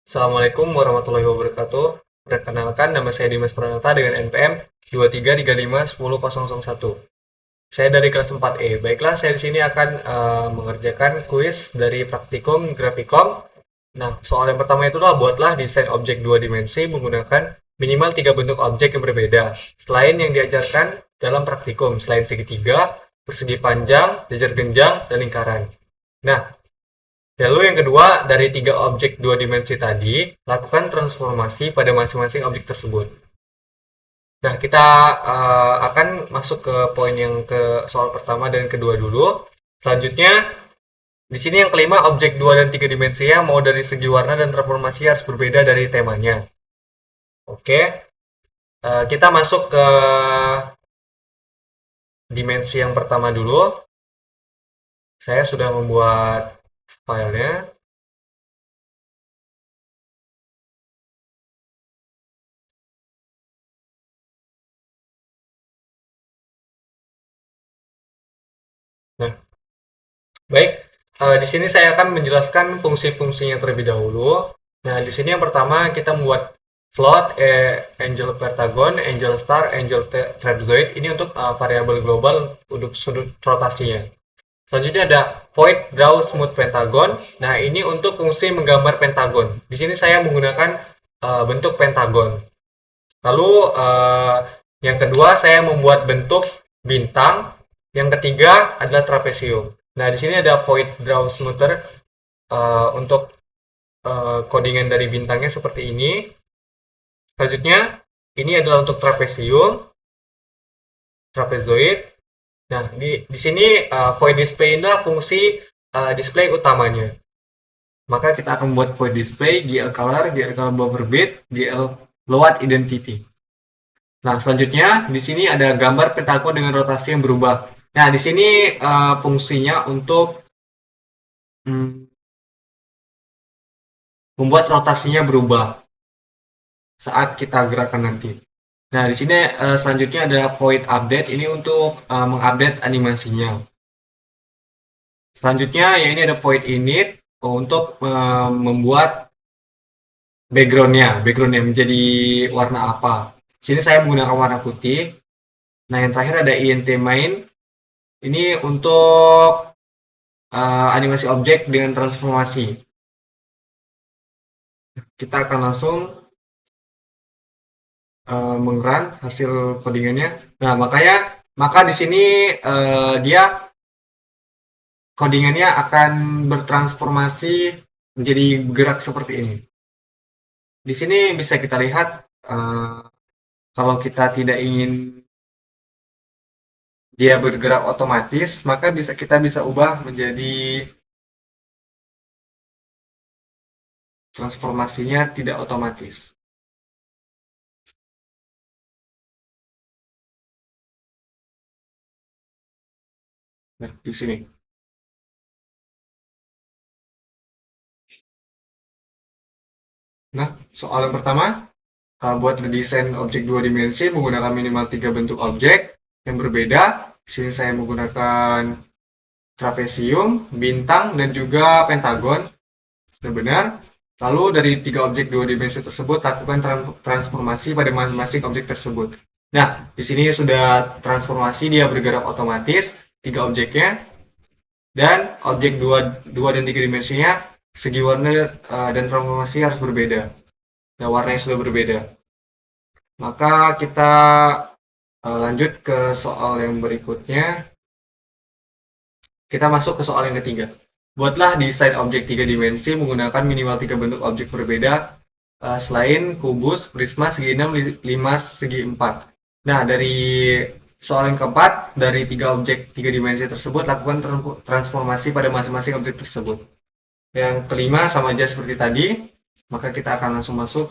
Assalamualaikum warahmatullahi wabarakatuh. Perkenalkan, nama saya Dimas Pranata dengan NPM 23351001. Saya dari kelas 4E. Baiklah, saya di sini akan mengerjakan kuis dari praktikum Grafikom. Nah, soal yang pertama itu adalah buatlah desain objek dua dimensi menggunakan minimal tiga bentuk objek yang berbeda. Selain yang diajarkan dalam praktikum, selain segitiga, persegi panjang, jajar genjang, dan lingkaran. Nah, lalu yang kedua, dari tiga objek dua dimensi tadi, lakukan transformasi pada masing-masing objek tersebut. Nah, kita akan masuk ke poin yang ke soal pertama dan kedua dulu. Selanjutnya, di sini yang kelima, objek dua dan tiga dimensinya mau dari segi warna dan transformasi harus berbeda dari temanya. Oke, kita masuk ke dimensi yang pertama dulu. Saya sudah membuat filenya. Nah, baik, di sini saya akan menjelaskan fungsi-fungsinya terlebih dahulu. Nah, di sini yang pertama kita membuat float, angel pentagon, angel star, angel trapezoid. Ini untuk variabel global untuk sudut rotasinya. Selanjutnya ada void draw smooth pentagon. Nah, ini untuk fungsi menggambar pentagon. Di sini saya menggunakan bentuk pentagon. Lalu yang kedua saya membuat bentuk bintang. Yang ketiga adalah trapesium. Nah, di sini ada void draw smoother untuk codingan dari bintangnya seperti ini. Selanjutnya, ini adalah untuk trapesium, trapezoid. Nah, di sini void display adalah fungsi display utamanya. Maka kita akan membuat void display, GL color, GL color buffer bit, GL load identity. Nah, selanjutnya di sini ada gambar pentagon dengan rotasi yang berubah. Nah, di sini fungsinya untuk membuat rotasinya berubah saat kita gerakan nanti. Nah, di sini selanjutnya ada void update. Ini untuk mengupdate animasinya. Selanjutnya, ya ini ada void init untuk membuat backgroundnya menjadi warna apa. Di sini saya menggunakan warna putih. Nah, yang terakhir ada int main. Ini untuk animasi objek dengan transformasi. Kita akan langsung mengrun hasil codingannya. Nah, maka di sini dia codingannya akan bertransformasi menjadi gerak seperti ini. Di sini bisa kita lihat kalau kita tidak ingin dia bergerak otomatis, maka kita bisa ubah menjadi transformasinya tidak otomatis. Nah, di sini. Nah, soal yang pertama, buat desain objek dua dimensi menggunakan minimal tiga bentuk objek yang berbeda. Di sini saya menggunakan trapesium, bintang, dan juga pentagon. Benar-benar. Lalu dari tiga objek dua dimensi tersebut lakukan transformasi pada masing-masing objek tersebut. Nah, di sini sudah transformasi, dia bergerak otomatis tiga objeknya, dan objek dua dan tiga dimensinya segi warna dan transformasi harus berbeda. Nah, warnanya sudah berbeda. Maka kita lanjut ke soal yang berikutnya. Kita masuk ke soal yang ketiga. Buatlah desain objek tiga dimensi menggunakan minimal tiga bentuk objek berbeda selain kubus, prisma, segi 6, 5, segi 4. Nah, dari soal yang keempat, dari tiga objek tiga dimensi tersebut, lakukan transformasi pada masing-masing objek tersebut. Yang kelima, sama aja seperti tadi, maka kita akan langsung masuk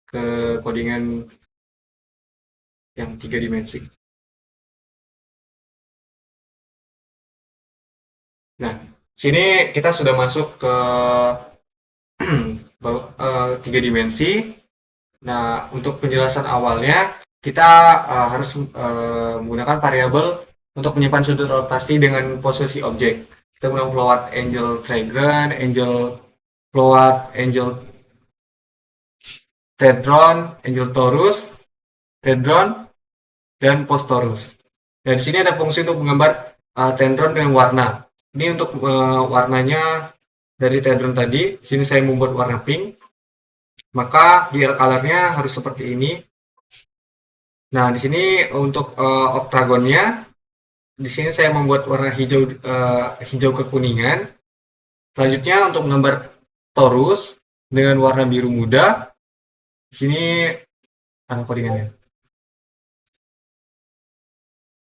ke codingan yang tiga dimensi. Nah, sini kita sudah masuk ke tiga dimensi. Nah, untuk penjelasan awalnya, kita harus menggunakan variabel untuk menyimpan sudut rotasi dengan posisi objek. Kita menggunakan float angel trigram, angel float angel Tedron, angel torus, Tedron, dan post torus. Dan di sini ada fungsi untuk menggambar Tedron dengan warna. Ini untuk warnanya dari Tedron tadi. Di sini saya membuat warna pink. Maka GL color-nya harus seperti ini. Nah, di sini untuk oktagonnya, di sini saya membuat warna hijau hijau kekuningan. Selanjutnya untuk menggambar torus dengan warna biru muda. Di sini ada codingannya.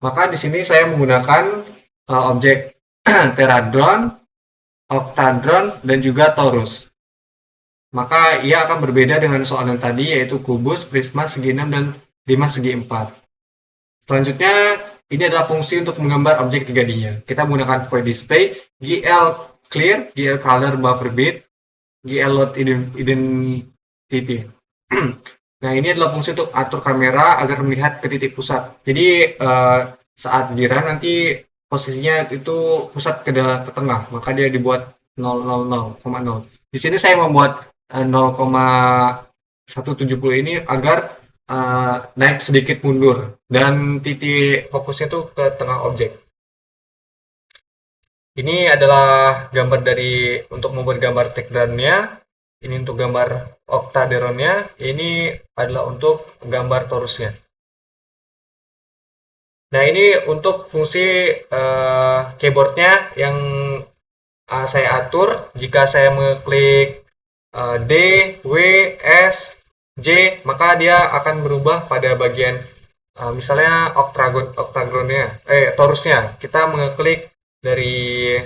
Maka di sini saya menggunakan objek teradron, oktadron, dan juga torus. Maka ia akan berbeda dengan soal yang tadi, yaitu kubus, prisma, segi 6, dan 5 segi 4. Selanjutnya, ini adalah fungsi untuk menggambar objek 3D-nya. Kita menggunakan void display, GL clear, GL color buffer bit, GL load identity. Nah, ini adalah fungsi untuk atur kamera agar melihat ke titik pusat. Jadi, saat giran nanti posisinya itu pusat ke tengah, maka dia dibuat 0,0. Di sini saya membuat 0,170 ini agar naik sedikit mundur dan titik fokusnya itu ke tengah objek. Ini adalah gambar dari untuk membuat gambar teardronnya. Ini untuk gambar oktaderonnya. Ini adalah untuk gambar torusnya. Nah, ini untuk fungsi keyboardnya yang saya atur. Jika saya mengklik D, W, S, J, maka dia akan berubah pada bagian misalnya oktagonnya, torusnya. Kita mengeklik dari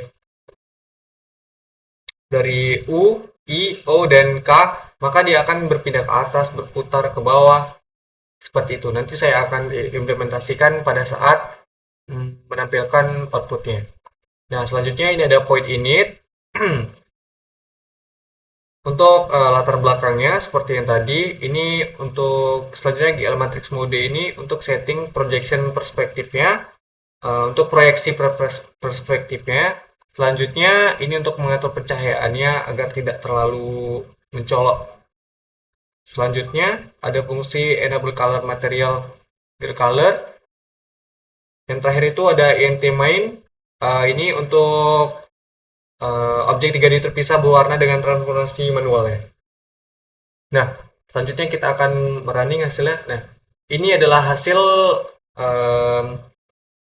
U, I, O, dan K, maka dia akan berpindah ke atas, berputar ke bawah, seperti itu. Nanti saya akan implementasikan pada saat menampilkan outputnya. Nah, selanjutnya ini ada void init. Untuk latar belakangnya seperti yang tadi, ini untuk selanjutnya GL Matrix Mode ini untuk setting projection perspektifnya, untuk proyeksi perspektifnya. Selanjutnya ini untuk mengatur pencahayaannya agar tidak terlalu mencolok. Selanjutnya ada fungsi enable color material color. Yang terakhir itu ada ent main. Ini untuk objek 3D terpisah berwarna dengan transformasi manualnya. Nah, selanjutnya kita akan merunning hasilnya. Nah, ini adalah hasil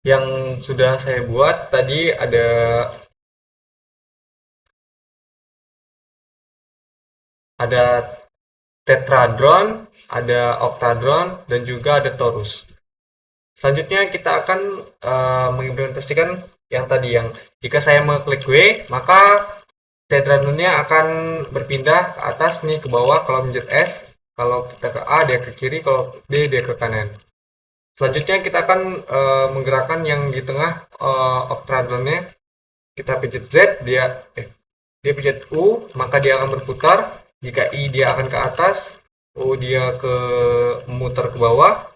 yang sudah saya buat. Tadi ada tetradron, ada oktadron, dan juga ada torus. Selanjutnya kita akan mengimplementasikan yang tadi, yang jika saya mengklik W, maka tetradronnya akan berpindah ke atas nih, ke bawah kalau mencet S. Kalau kita ke A, dia ke kiri, kalau B, dia ke kanan. Selanjutnya kita akan menggerakkan yang di tengah oktadronnya. Kita pencet Z, dia pencet U, maka dia akan berputar. Jika I, dia akan ke atas, O, dia memutar ke bawah,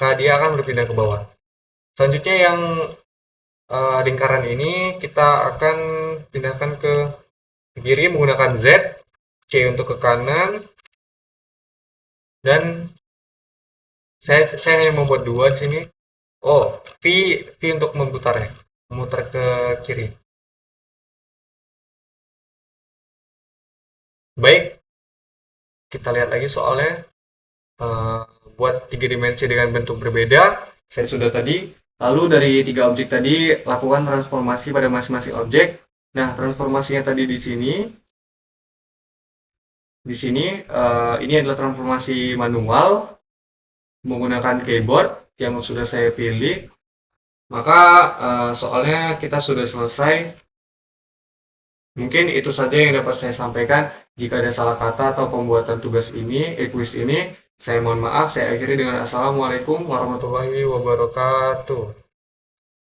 K, dia akan berpindah ke bawah. Selanjutnya yang lingkaran ini kita akan pindahkan ke kiri menggunakan Z, C untuk ke kanan, dan saya hanya membuat 2 di sini. Oh, V untuk memutarnya, memutar ke kiri. Baik, kita lihat lagi soalnya. Buat 3 dimensi dengan bentuk berbeda, saya sudah tadi. Lalu dari 3 objek tadi, lakukan transformasi pada masing-masing objek. Nah, transformasinya tadi di sini. Ini adalah transformasi manual menggunakan keyboard yang sudah saya pilih. Maka soalnya kita sudah selesai. Mungkin itu saja yang dapat saya sampaikan. Jika ada salah kata atau pembuatan tugas ini, kuis ini, saya mohon maaf. Saya akhiri dengan Assalamualaikum warahmatullahi wabarakatuh.